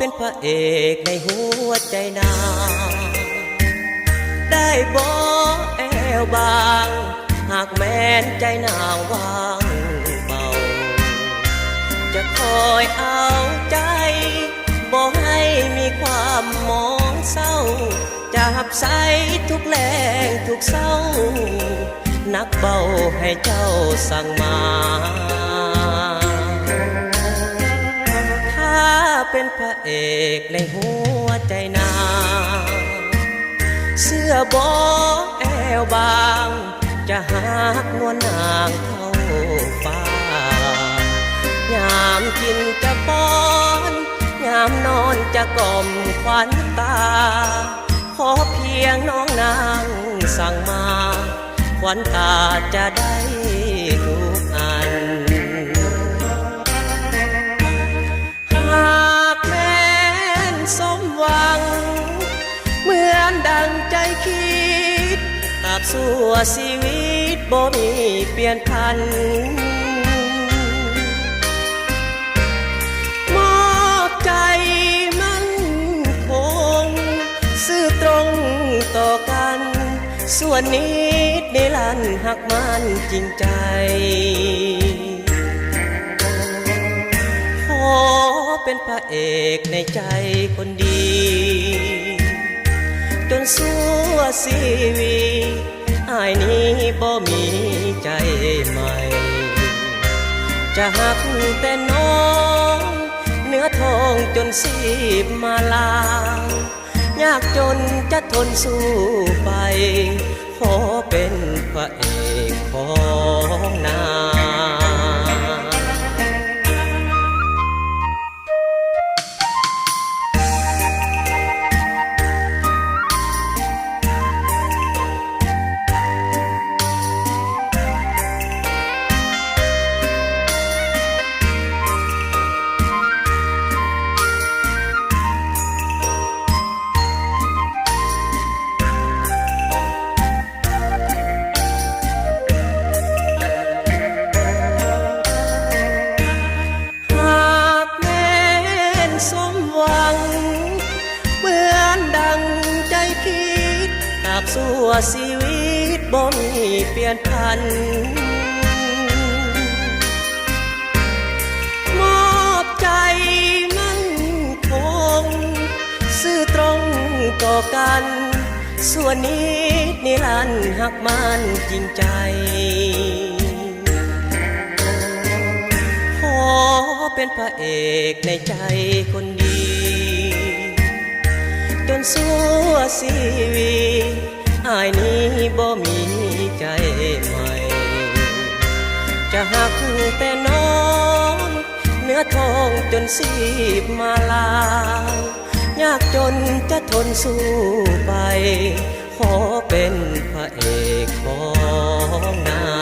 เป็นพระเอกในหัวใจนางได้บ่แอวบางหากแม้นใจนางว่างเบาจะคอยเอาใจบ่ให้มีความมองเศร้าจะหับใส่ทุกแรงทุกเศร้านักเบาให้เจ้าสั่งมาเป็นพระเอกในหัวใจนางเสื้อบอแอวบางจะหักนวลนางเข้าฟ้ายามกินจะป้อนยามนอนจะกล่อมขวัญตาขอเพียงน้องนางสั่งมาขวัญตาจะได้ทุกอันสมหวังเหมือนดังใจคิดตราบชั่วชีวิตบ่มีเปลี่ยนพันมอบใจมั่นคงซื่อตรงต่อกันส่วนนิดนิรันดร์หักมันจริงใจเป็นพระเอกในใจคนดีจนสู้ชีวิตอ้ายนี้บ่มีใจใหม่จะหักแต่น้องเนื้อทองจนสีบมาลายากจนจะทนสู้ไปขอเป็นพระเอกของนางชั่วชีวิตบ่มีเปลี่ยนพันมอบใจมั่นคงซื่อตรงต่อกันส่วนนี้นิรันดร์หักมันจริงใจขอเป็นพระเอกในใจคนดีจนสู้ชีวิตอ้ายนี้บ่มีใจใหม่จะหักแต่น้องเนื้อทองจนสีบมาลายากจนจะทนสู้ไปขอเป็นพระเอกของนาง